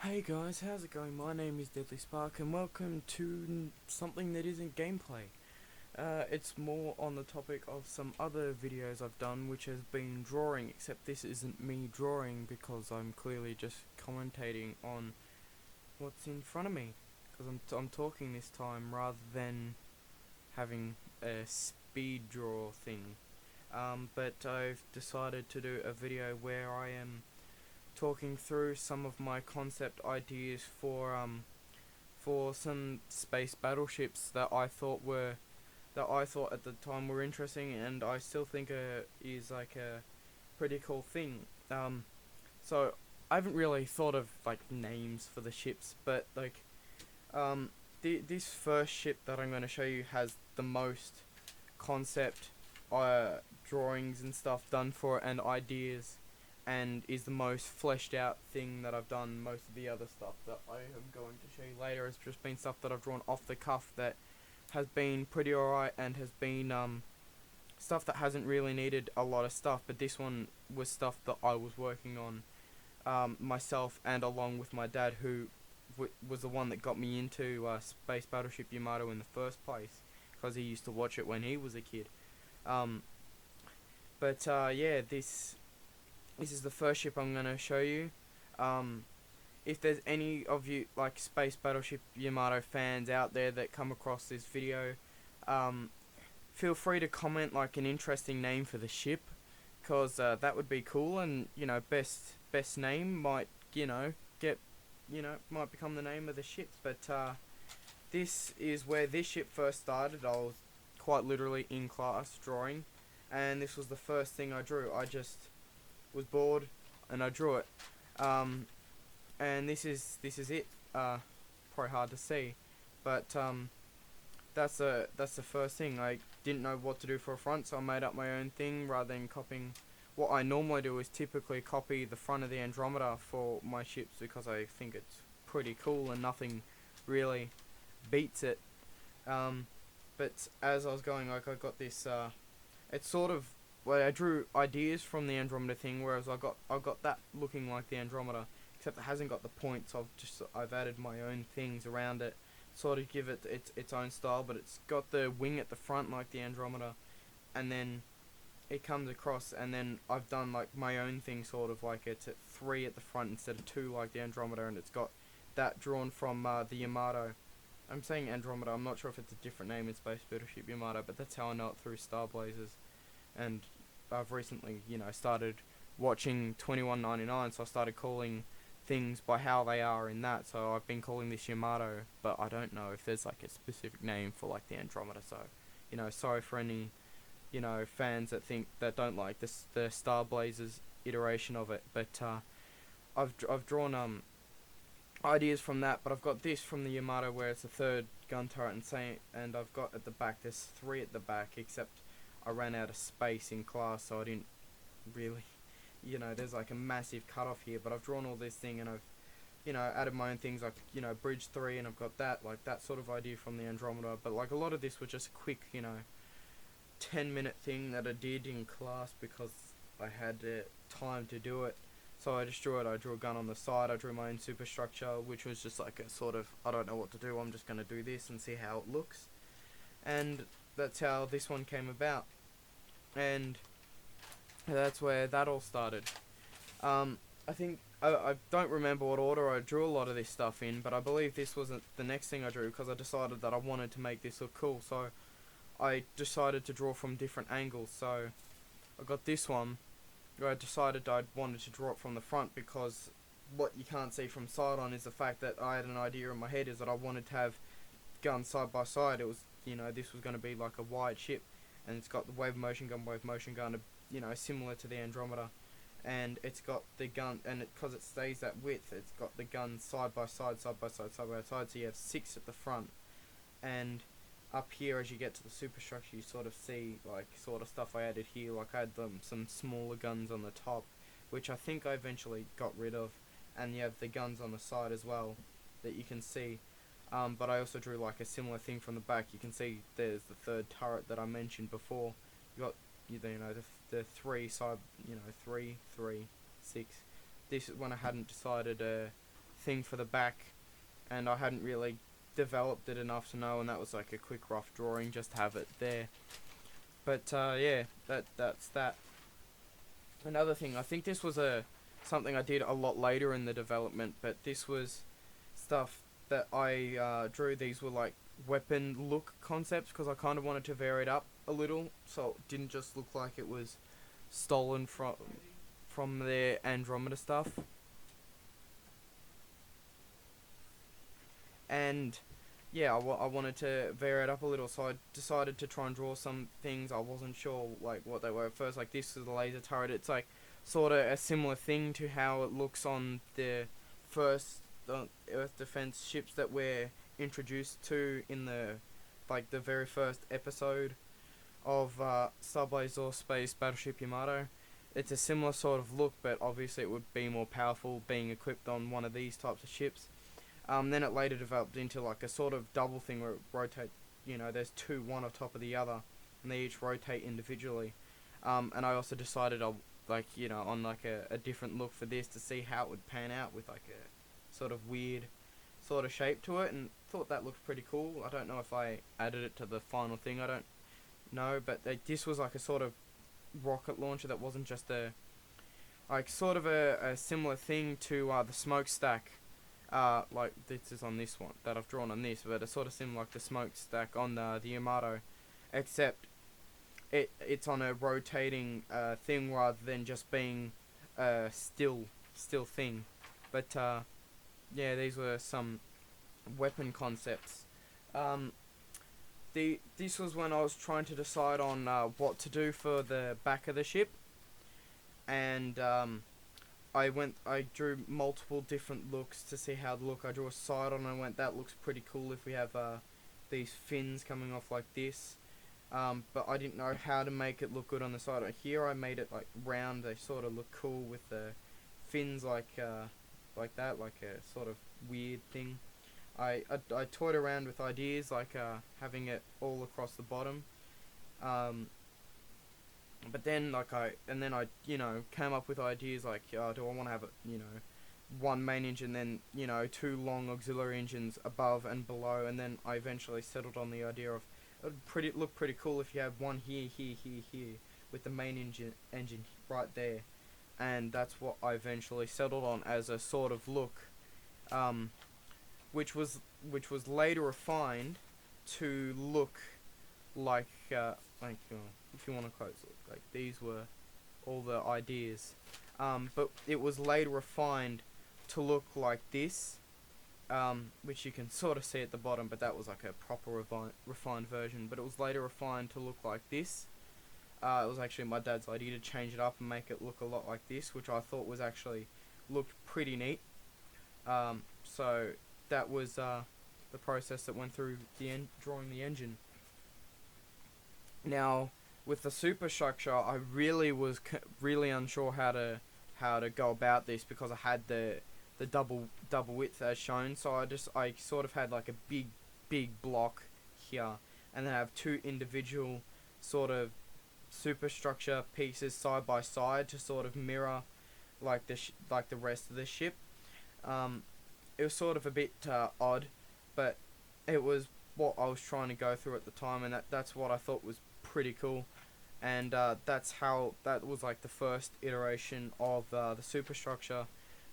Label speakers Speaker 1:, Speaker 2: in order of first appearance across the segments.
Speaker 1: Hey guys, how's it going? My name is Deadly Spark and welcome to something that isn't gameplay. It's more on the topic of some other videos I've done which has been drawing, except this isn't me drawing because I'm clearly just commentating on what's in front of me. Because I'm talking this time rather than having a speed draw thing. But I've decided to do a video where I am talking through some of my concept ideas for some space battleships that I thought at the time were interesting, and I still think is like a pretty cool thing. So I haven't really thought of like names for the ships, but like this first ship that I'm going to show you has the most concept drawings and stuff done for it, and ideas, and is the most fleshed out thing that I've done. Most of the other stuff that I am going to show you later has just been stuff that I've drawn off the cuff that has been pretty alright, and has been stuff that hasn't really needed a lot of stuff, but this one was stuff that I was working on myself, and along with my dad, who was the one that got me into Space Battleship Yamato in the first place, because he used to watch it when he was a kid. Yeah, this is the first ship I'm going to show you. If there's any of you like Space Battleship Yamato fans out there that come across this video, feel free to comment like an interesting name for the ship, cause that would be cool, and best name might might become the name of the ship. But this is where this ship first started. I was quite literally in class drawing, and this was the first thing I drew. I just was bored and I drew it. And this is it. Probably hard to see, but that's the first thing. I didn't know what to do for a front, so I made up my own thing rather than copying. What I normally do is typically copy the front of the Andromeda for my ships, because I think it's pretty cool and nothing really beats it. But as I was going, like, I got this. It's sort of, well, I drew ideas from the Andromeda thing, whereas I got that looking like the Andromeda, except it hasn't got the points. I've added my own things around it, sort of give it its own style, but it's got the wing at the front like the Andromeda, and then it comes across, and then I've done like my own thing, sort of like it's at 3 at the front instead of 2 like the Andromeda, and it's got that drawn from the Yamato. I'm saying Andromeda, I'm not sure if it's a different name in Space Battleship Yamato, but that's how I know it through Star Blazers. And I've recently, started watching 2199, so I started calling things by how they are in that. So I've been calling this Yamato, but I don't know if there's like a specific name for like the Andromeda. So, sorry for any, fans that don't like the Star Blazers iteration of it. But I've drawn ideas from that, but I've got this from the Yamato where it's a 3rd gun turret, and I've got at the back, there's 3 at the back, except I ran out of space in class, so I didn't really, there's like a massive cutoff here, but I've drawn all this thing, and I've, added my own things, like, bridge 3, and I've got that sort of idea from the Andromeda. But like a lot of this was just a quick, 10-minute thing that I did in class because I had time to do it. So I just drew it. I drew a gun on the side, I drew my own superstructure, which was just like a sort of, I don't know what to do, I'm just going to do this and see how it looks. And that's how this one came about. And that's where that all started. I think, I don't remember what order I drew a lot of this stuff in, but I believe this wasn't the next thing I drew, because I decided that I wanted to make this look cool, so I decided to draw from different angles. So I got this one, where I decided I wanted to draw it from the front, because what you can't see from side on is the fact that I had an idea in my head, is that I wanted to have guns side by side. It was, this was going to be like a wide ship, and it's got the wave motion gun, similar to the Andromeda, and it's got the gun, and because it stays that width, it's got the guns side by side, so you have 6 at the front. And up here, as you get to the superstructure, you sort of see like sort of stuff I added here. Like I had some smaller guns on the top, which I think I eventually got rid of, and you have the guns on the side as well that you can see. But I also drew like a similar thing from the back. You can see there's the 3rd turret that I mentioned before. You got the 3 side, 3, 3, 6. This is when I hadn't decided thing for the back, and I hadn't really developed it enough to know, and that was like a quick rough drawing just to have it there. But yeah, that's that. Another thing, I think this was a something I did a lot later in the development, but this was stuff that I drew. These were like weapon look concepts because I kind of wanted to vary it up a little, so it didn't just look like it was stolen from their Andromeda stuff. And yeah, I wanted to vary it up a little, so I decided to try and draw some things. I wasn't sure like what they were at first. Like this is the laser turret. It's like sort of a similar thing to how it looks on the first Earth defense ships that we're introduced to in the the very first episode of Sublazor Space Battleship Yamato. It's a similar sort of look, but obviously it would be more powerful being equipped on one of these types of ships. Then it later developed into like a sort of double thing where it rotates. There's two, one on top of the other, and they each rotate individually. And I also decided I'll on like a different look for this to see how it would pan out with like a sort of weird sort of shape to it, and thought that looked pretty cool. I don't know if I added it to the final thing. I don't know, but this was like a sort of rocket launcher that wasn't just a sort of a similar thing to the smokestack. Like this is on this one that I've drawn on this, but it's sort of similar like the smokestack on the Yamato, except it's on a rotating thing rather than just being a still thing. But yeah, these were some weapon concepts. This was when I was trying to decide on what to do for the back of the ship, and I drew multiple different looks to see how it look. I drew a side on and I went, that looks pretty cool if we have these fins coming off like this. But I didn't know how to make it look good on the side. Here I made it like round. They sort of look cool with the fins like that, like a sort of weird thing. I toyed around with ideas like having it all across the bottom. But then I came up with ideas like, do I want to have it, one main engine, then two long auxiliary engines above and below, and then I eventually settled on the idea of it would look pretty cool if you have one here, with the main engine right there, and that's what I eventually settled on as a sort of look, which was later refined to look like if you want a close look, like these were all the ideas, but it was later refined to look like this, which you can sort of see at the bottom, but that was like a proper refined version. But it was later refined to look like this. It was actually my dad's idea to change it up and make it look a lot like this, which I thought was actually looked pretty neat. So that was the process that went through drawing the engine. Now, with the superstructure, I really was really unsure how to go about this because I had the double width as shown. So I sort of had like a big block here, and then I have two individual sort of superstructure pieces side by side to sort of mirror like the rest of the ship. It was sort of a bit odd, but it was what I was trying to go through at the time, and that's what I thought was pretty cool. And that was like the first iteration of the superstructure,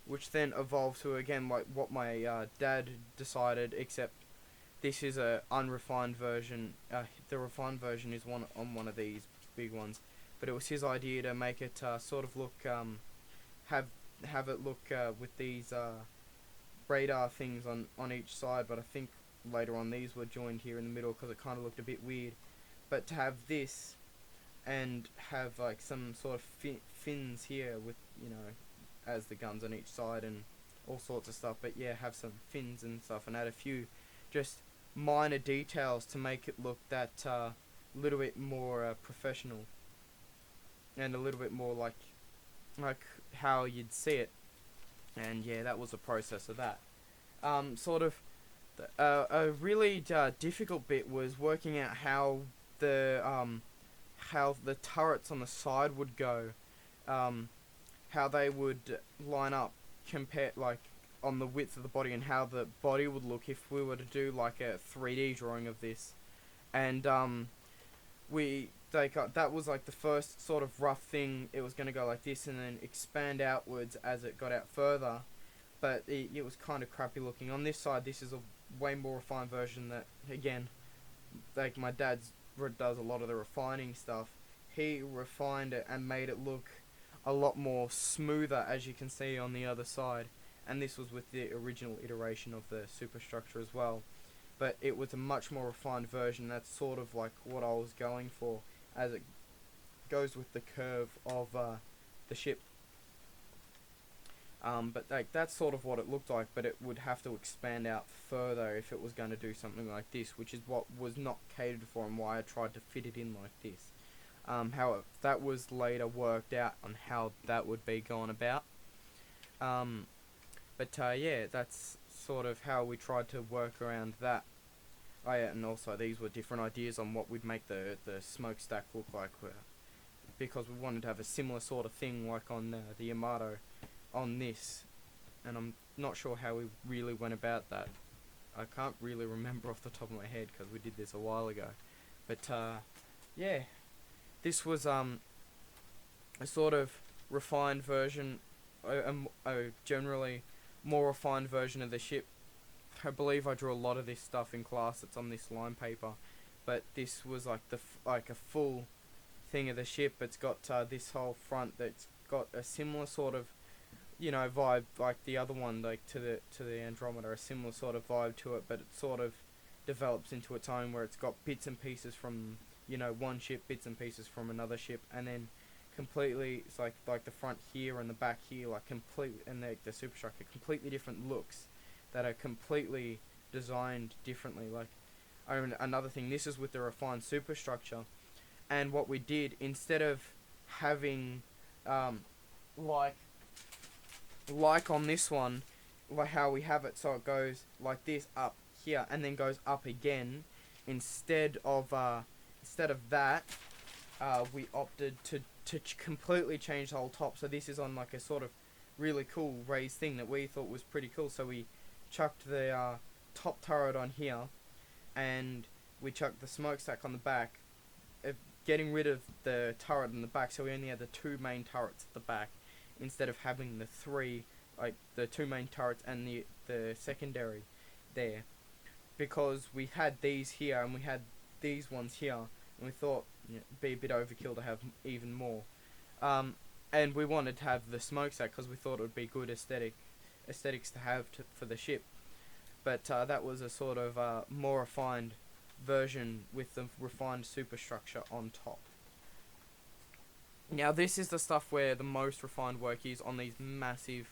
Speaker 1: which then evolved to again like what my dad decided, except this is a unrefined version. The refined version is one of these big ones, but it was his idea to make it sort of look have it look with these radar things on each side, but I think later on these were joined here in the middle because it kind of looked a bit weird. But to have this and have like some sort of fins here with as the guns on each side and all sorts of stuff, but yeah, have some fins and stuff, and add a few just minor details to make it look that little bit more professional and a little bit more like how you'd see it. And yeah, that was the process of that. A really difficult bit was working out how the turrets on the side would go, how they would line up on the width of the body and how the body would look if we were to do like a 3D drawing of this. And that was like the first sort of rough thing. It was going to go like this and then expand outwards as it got out further, but it was kind of crappy looking. On this side, this is a way more refined version that, again, like my dad does a lot of the refining stuff. He refined it and made it look a lot more smoother, as you can see on the other side. And this was with the original iteration of the superstructure as well. But it was a much more refined version. That's sort of like what I was going for, as it goes with the curve of the ship. But like that's sort of what it looked like, but it would have to expand out further if it was going to do something like this, which is what was not catered for and why I tried to fit it in like this. How that was later worked out on how that would be gone about. Yeah, that's sort of how we tried to work around that. Oh yeah, and also these were different ideas on what would make the smokestack look like, because we wanted to have a similar sort of thing like on the Yamato on this, and I'm not sure how we really went about that. I can't really remember off the top of my head because we did this a while ago. But yeah, this was a sort of refined version, a generally more refined version of the ship. I believe I drew a lot of this stuff in class. It's on this line paper, but this was like like a full thing of the ship. It's got this whole front that's got a similar sort of, you know, vibe like the other one, like to the Andromeda, a similar sort of vibe to it, but it sort of develops into its own, where it's got bits and pieces from, you know, one ship, bits and pieces from another ship, and then completely it's like the front here and the back here, like complete, and the superstructure, completely different looks that are completely designed differently. Like, another thing, this is with the refined superstructure, and what we did, instead of having like on this one, like how we have it, so it goes like this up here and then goes up again, instead of that, we opted to completely change the whole top. So this is on like a sort of really cool raised thing that we thought was pretty cool. So we chucked the top turret on here, and we chucked the smokestack on the back, getting rid of the turret in the back, so we only had the two main turrets at the back, instead of having the three, like the two main turrets and the secondary there, because we had these here and we had these ones here, and we thought, you know, it'd be a bit overkill to have even more, and we wanted to have the smokestack because we thought it would be good aesthetics to have for the ship. But that was a sort of more refined version with the refined superstructure on top. Now this is the stuff where the most refined work is, on these massive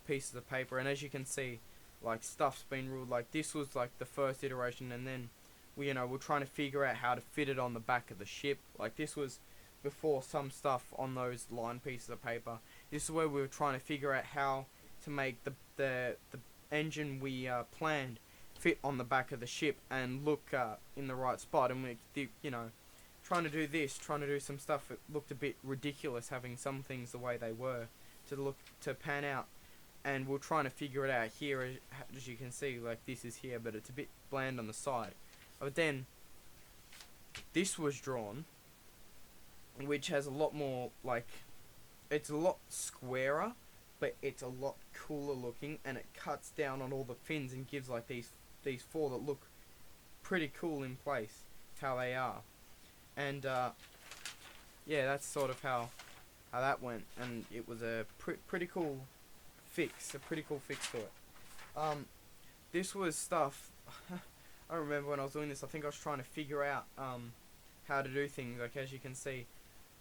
Speaker 1: pieces of paper, and as you can see, like, stuff's been ruled. Like, this was like the first iteration, and then we're trying to figure out how to fit it on the back of the ship. Like, this was before some stuff on those line pieces of paper. This is where we were trying to figure out how to make the engine we planned fit on the back of the ship and look in the right spot. And we, trying to do some stuff. It looked a bit ridiculous having some things the way they were to pan out, and we're trying to figure it out here. As you can see, like, this is here, but it's a bit bland on the side. But then this was drawn, which has a lot more, like, it's a lot squarer, but it's a lot cooler looking, and it cuts down on all the fins and gives like these four that look pretty cool in place, how they are. And yeah, that's sort of how that went, and it was a pretty cool fix to it. This was stuff I remember when I was doing this, I think I was trying to figure out how to do things. Like, as you can see,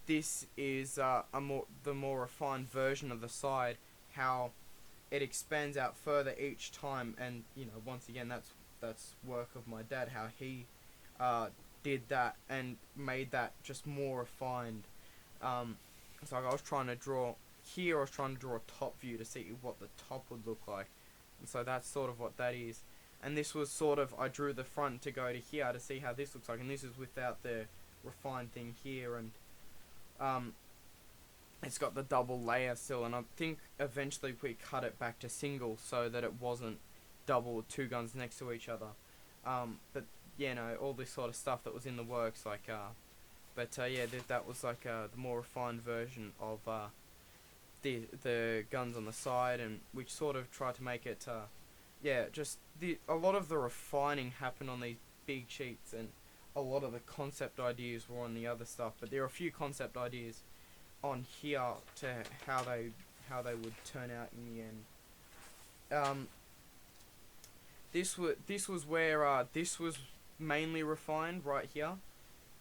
Speaker 1: this is the more refined version of the side, how it expands out further each time, and once again, that's work of my dad, how he did that and made that just more refined. So I was trying to draw here, I was trying to draw a top view to see what the top would look like, and so that's sort of what that is. And this was sort of, I drew the front to go to here to see how this looks like, and this is without the refined thing here. And it's got the double layer still, and I think eventually we cut it back to single so that it wasn't double, two guns next to each other. But yeah, no, all this sort of stuff that was in the works, like yeah, that was like the more refined version of the guns on the side, and we sort of tried to make it yeah, just a lot of the refining happened on these big sheets, and a lot of the concept ideas were on the other stuff. But there are a few concept ideas on here to how they would turn out in the end. This was where this was mainly refined right here,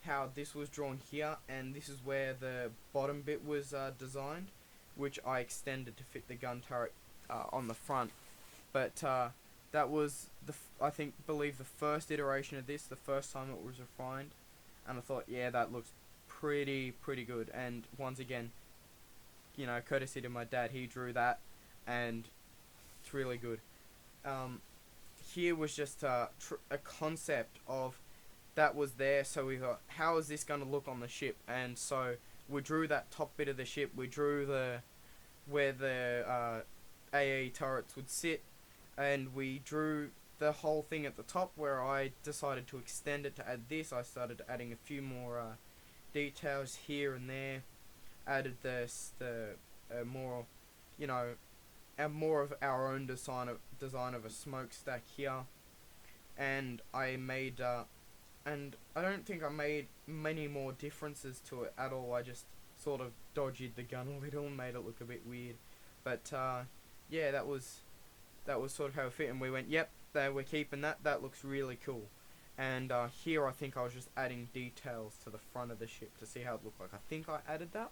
Speaker 1: how this was drawn here, and this is where the bottom bit was designed, which I extended to fit the gun turret on the front. But that was believe the first iteration of this, the first time it was refined, and I thought, yeah, that looks pretty good. And once again, you know, courtesy to my dad, he drew that, and it's really good. Here was just a concept of that was there, so we thought, how is this going to look on the ship? And so we drew that top bit of the ship, we drew where the AA turrets would sit, and we drew the whole thing at the top, where I decided to extend it to add this. I started adding a few more details here and there, added the more, you know, more of our own design of a smokestack here, and I made and I don't think I made many more differences to it at all. I just sort of dodged the gun a little and made it look a bit weird, but yeah, that was sort of how it fit, and we went, yep, we're keeping that. That looks really cool. And here I think I was just adding details to the front of the ship to see how it looked like. I think I added that,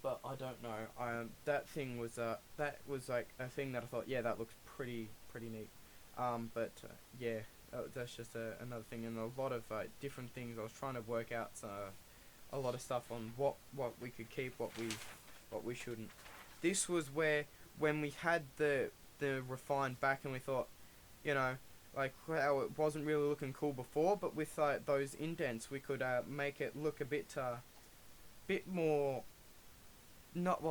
Speaker 1: but I don't know. That thing was like a thing that I thought, yeah, that looks pretty neat. But yeah, that's just another thing, and a lot of different things. I was trying to work out a lot of stuff on what we could keep, what we shouldn't. This was where, when we had the refined back, and we thought, you know, like how it wasn't really looking cool before, but with those indents, we could make it look a bit more, not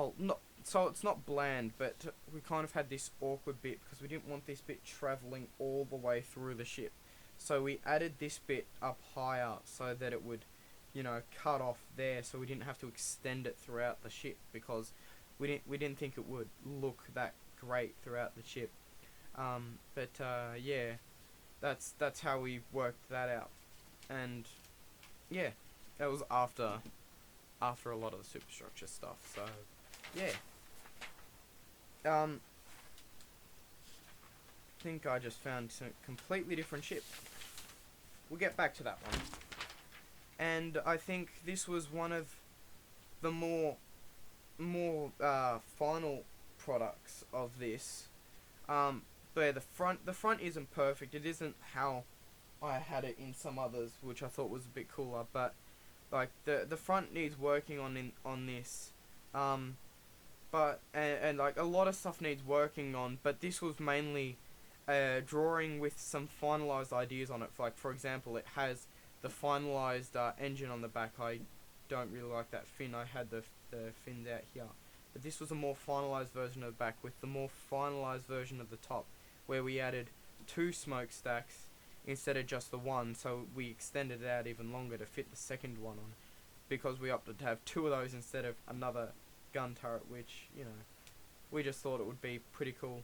Speaker 1: so it's not bland, but we kind of had this awkward bit because we didn't want this bit travelling all the way through the ship. So we added this bit up higher so that it would, you know, cut off there, so we didn't have to extend it throughout the ship, because we didn't think it would look that great throughout the ship. But yeah, that's how we worked that out. And yeah, that was after a lot of the superstructure stuff. So yeah. I think I just found a completely different ship. We'll get back to that one. And I think this was one of the more final products of this. But the front isn't perfect. It isn't how I had it in some others, which I thought was a bit cooler. But like the front needs working on this. But and like a lot of stuff needs working on, but this was mainly drawing with some finalized ideas on it. Like, for example, it has the finalized engine on the back. I don't really like that fin. I had the fins out here, but this was a more finalized version of the back with the more finalized version of the top, where we added 2 smokestacks instead of just the one. So we extended it out even longer to fit the second one on, because we opted to have 2 of those instead of another gun turret, which, you know, we just thought it would be pretty cool.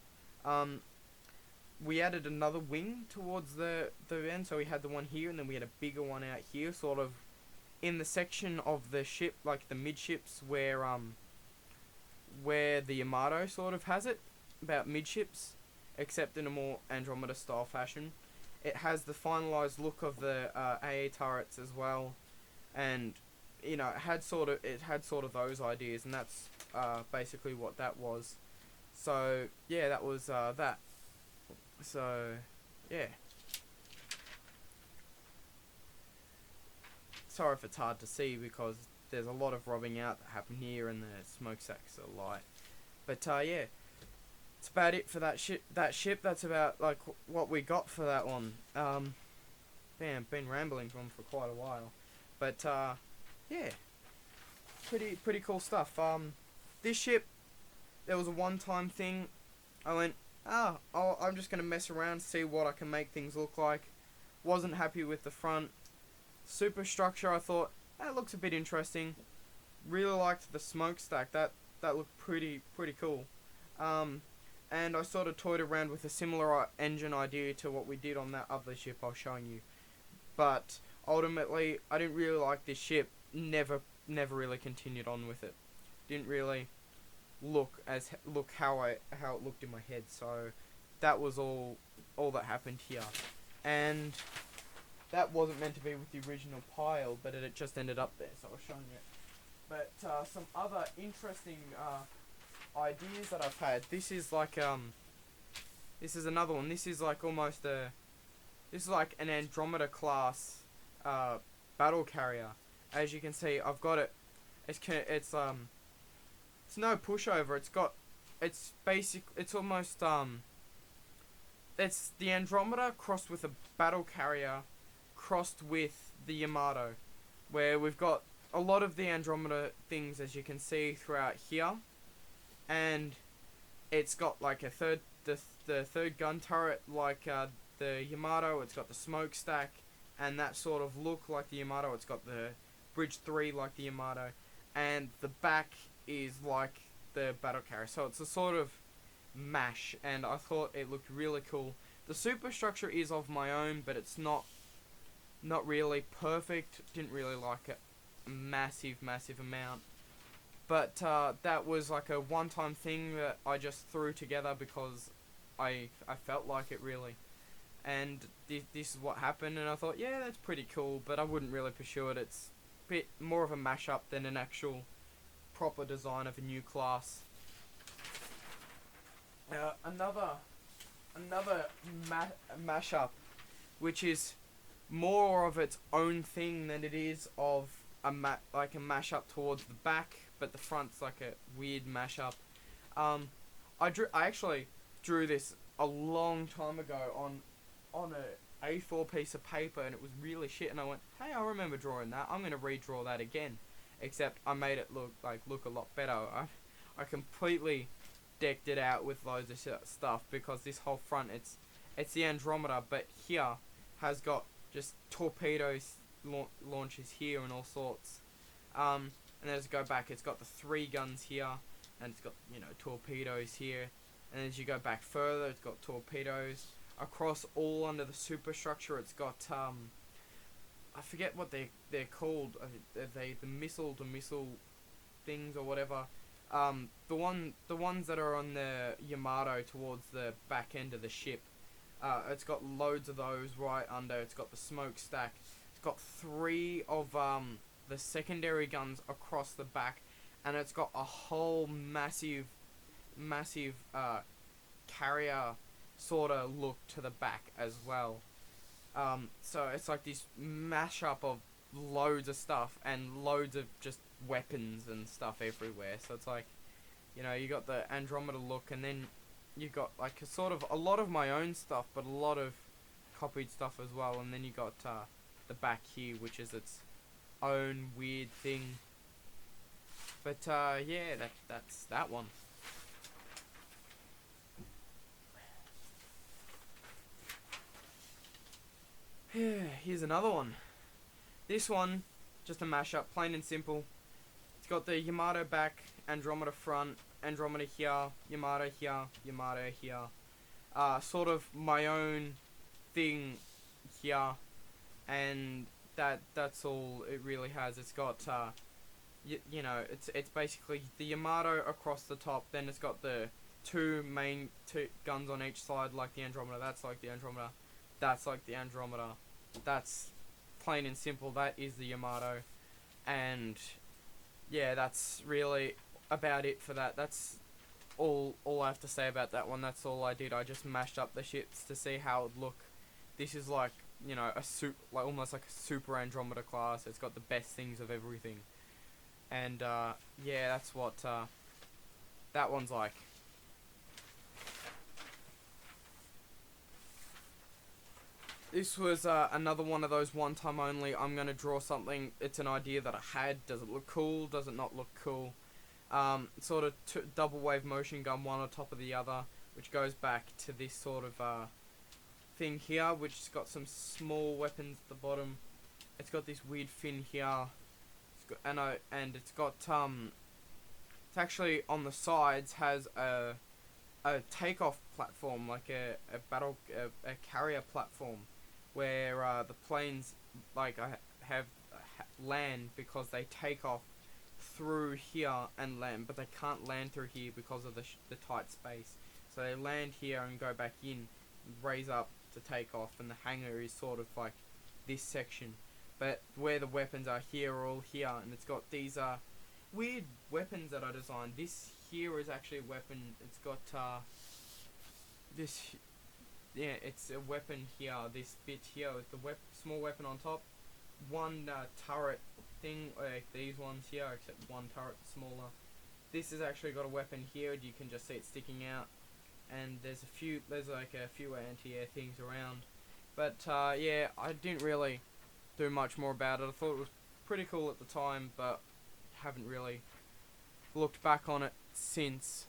Speaker 1: We added another wing towards the end, so we had the one here, and then we had a bigger one out here, sort of in the section of the ship, like the midships, where the Yamato sort of has it, about midships, except in a more Andromeda style fashion. It has the finalized look of the AA turrets as well, and you know, it had sort of those ideas, and that's basically what that was. So yeah, that was that. So yeah. Sorry if it's hard to see, because there's a lot of rubbing out that happened here, and the smokestacks are light. But yeah, it's about it for that ship. That's about like what we got for that one. Damn, been rambling on for quite a while. But yeah, pretty cool stuff. This ship, there was a one-time thing. I went, I'm just gonna mess around, see what I can make things look like. Wasn't happy with the front superstructure. I thought that looks a bit interesting. Really liked the smokestack. That looked pretty cool. And I sort of toyed around with a similar engine idea to what we did on that other ship I was showing you. But ultimately, I didn't really like this ship. Never really continued on with it. Didn't really look how it looked in my head. So that was all that happened here. And that wasn't meant to be with the original pile, but it just ended up there. So I was showing it. But some other interesting ideas that I've had. This is like this is another one. This is like almost this is like an Andromeda class battle carrier. As you can see, I've got it. It's no pushover. It's basic. It's almost it's the Andromeda crossed with a battle carrier crossed with the Yamato, where we've got a lot of the Andromeda things, as you can see throughout here, and it's got like the third gun turret like the Yamato. It's got the smokestack and that sort of look like the Yamato. It's got the bridge 3 like the Yamato, and the back is like the battle carrier. So it's a sort of mash, and I thought it looked really cool. The superstructure is of my own, but it's not really perfect. Didn't really like it a massive amount. But that was like a one-time thing that I just threw together because I felt like it really. And this is what happened, and I thought, yeah, that's pretty cool, but I wouldn't really pursue it. It's a bit more of a mashup than an actual proper design of a new class. Another mashup, which is more of its own thing than it is of like a mashup towards the back, but the front's like a weird mashup. I actually drew this a long time ago on a A4 piece of paper, and it was really shit, and I went, hey, I remember drawing that. I'm going to redraw that again, except I made it look a lot better. I completely decked it out with loads of stuff, because this whole front, it's the Andromeda, but here has got just torpedoes launches here and all sorts. And then as you go back, it's got the 3 guns here, and it's got, torpedoes here. And as you go back further, it's got torpedoes across all under the superstructure. It's got I forget what they're called. The missile to missile things or whatever. The ones that are on the Yamato towards the back end of the ship. It's got loads of those right under. It's got the smokestack. It's got 3 of the secondary guns across the back, and it's got a whole massive carrier sort of look to the back as well. So it's like this mashup of loads of stuff and loads of just weapons and stuff everywhere. So it's like, you got the Andromeda look, and then you got like a lot of my own stuff, but a lot of copied stuff as well. And then you got the back here, which is its own weird thing. But yeah, that's that one. Here's another one. This one, just a mashup, plain and simple. It's got the Yamato back, Andromeda front, Andromeda here, Yamato here, Yamato here. Sort of my own thing here, and that's all it really has. It's got it's basically the Yamato across the top. Then it's got the two guns on each side like the Andromeda. That's like the Andromeda. That's like the Andromeda. That's plain and simple. That is the Yamato, and yeah, that's really about it for that. That's all I have to say about that one. That's all I did. I just mashed up the ships to see how it would look. This is like, almost like a super Andromeda class. It's got the best things of everything, and yeah, that's what that one's like. This was another one of those one time only. I'm gonna draw something. It's an idea that I had. Does it look cool? Does it not look cool? Sort of double wave motion gun, one on top of the other, which goes back to this sort of thing here, which has got some small weapons at the bottom. It's got this weird fin here, and it's got it's actually on the sides has a takeoff platform, like a carrier platform, where the planes like have land because they take off through here and land, but they can't land through here because of the tight space. So they land here and go back in, raise up to take off, and the hangar is sort of like this section. But where the weapons are here are all here, and it's got these weird weapons that I designed. This here is actually a weapon. It's got this, yeah, it's a weapon here. This bit here is the small weapon on top. One turret thing, like these ones here, except one turret smaller. This has actually got a weapon here. You can just see it sticking out, and there's like a few anti-air things around. But yeah, I didn't really do much more about it. I thought it was pretty cool at the time, but haven't really looked back on it since.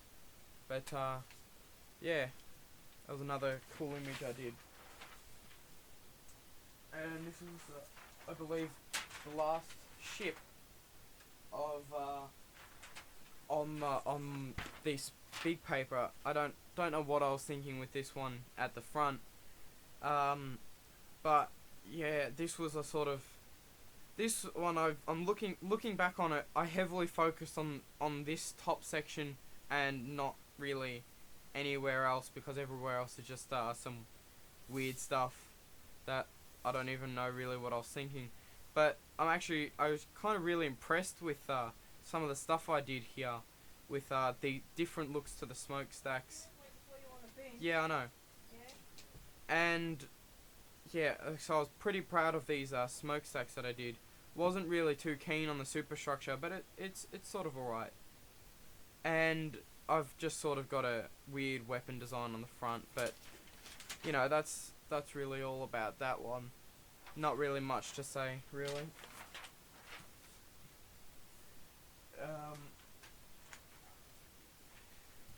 Speaker 1: But yeah, that was another cool image I did. And this is, I believe, the last ship of on this big paper. I don't know what I was thinking with this one at the front. But yeah, this was a sort of, this one I'm looking back on it. I heavily focused on this top section and not really anywhere else, because everywhere else is just some weird stuff that I don't even know really what I was thinking. But I was kind of really impressed with some of the stuff I did here, with the different looks to the smokestacks. Yeah, I know. And yeah, so I was pretty proud of these smokestacks that I did. Wasn't really too keen on the superstructure, but it's sort of alright. And I've just sort of got a weird weapon design on the front, but you know, that's really all about that one. Not really much to say, really.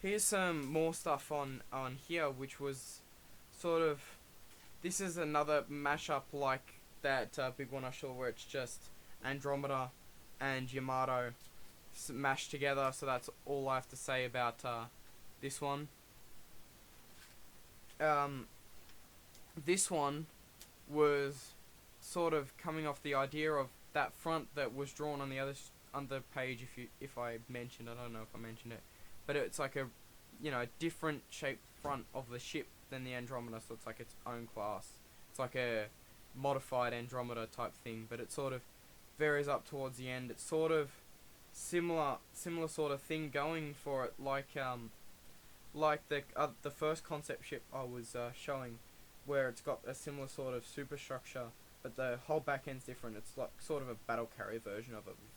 Speaker 1: Here's some more stuff on here, which was sort of, this is another mashup like that big one I saw, where it's just Andromeda and Yamato mashed together. So that's all I have to say about this one. This one was sort of coming off the idea of that front that was drawn on the other page. If I mentioned, I don't know if I mentioned it, but it's like a, you know, different shaped front of the ship than the Andromeda, so it's like its own class. It's like a modified Andromeda type thing, but it sort of varies up towards the end. It's sort of similar sort of thing going for it, like the first concept ship I was showing, where it's got a similar sort of superstructure, but the whole back end's different. It's like sort of a battle carrier version of it, with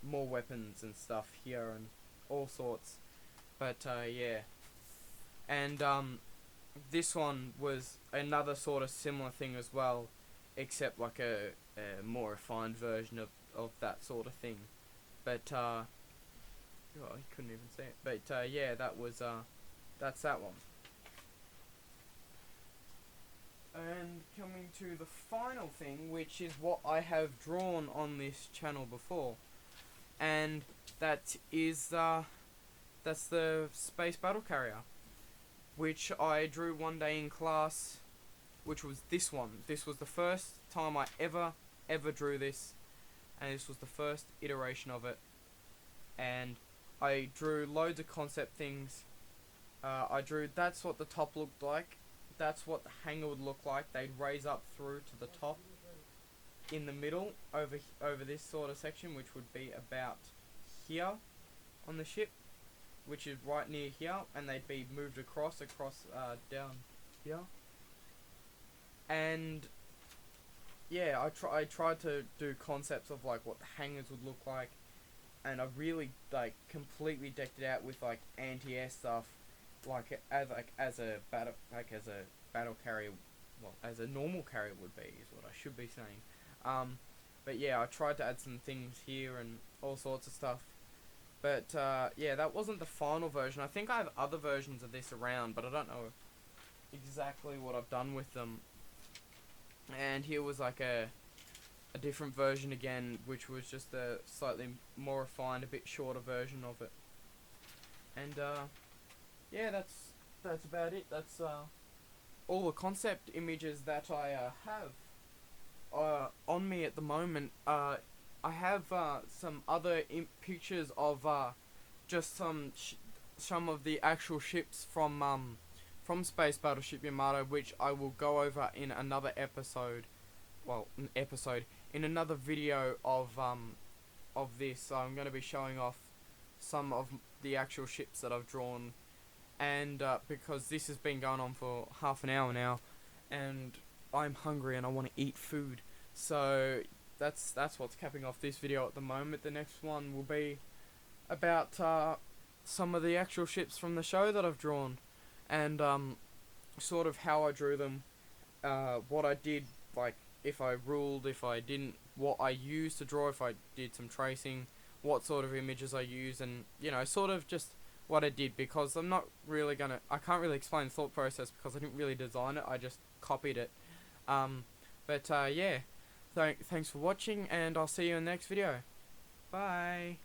Speaker 1: more weapons and stuff here and all sorts. But yeah, and this one was another sort of similar thing as well, except like a more refined version of that sort of thing. But oh, I couldn't even say it. But yeah, that's that one. And coming to the final thing, which is what I have drawn on this channel before, and that is that's the space battle carrier, which I drew one day in class, which was this one. This was the first time I ever drew this, and this was the first iteration of it. And I drew loads of concept things. I drew, that's what the top looked like. That's what the hangar would look like. They'd raise up through to the top. In the middle, over this sort of section, which would be about here on the ship, which is right near here, and they'd be moved across down here. And yeah, I tried to do concepts of like what the hangars would look like, and I really like completely decked it out with like anti-air stuff, as a battle carrier well, as a normal carrier would be, is what I should be saying. But yeah, I tried to add some things here and all sorts of stuff. But yeah, that wasn't the final version. I think I have other versions of this around, but I don't know exactly what I've done with them. And here was like a different version again, which was just a slightly more refined, a bit shorter version of it. And yeah, that's about it. That's all the concept images that I have on me at the moment. I have some other pictures of just some of the actual ships from Space Battleship Yamato, which I will go over in another episode. Well, in another video of this. So I'm going to be showing off some of the actual ships that I've drawn, and because this has been going on for half an hour now, and I'm hungry and I want to eat food, so that's what's capping off this video at the moment. The next one will be about some of the actual ships from the show that I've drawn, and sort of how I drew them, what I did, like if I ruled, if I didn't, what I used to draw, if I did some tracing, what sort of images I use, and you know, sort of just what I did, because I'm not really gonna, I can't really explain the thought process because I didn't really design it, I just copied it. But yeah, thanks for watching, and I'll see you in the next video. Bye.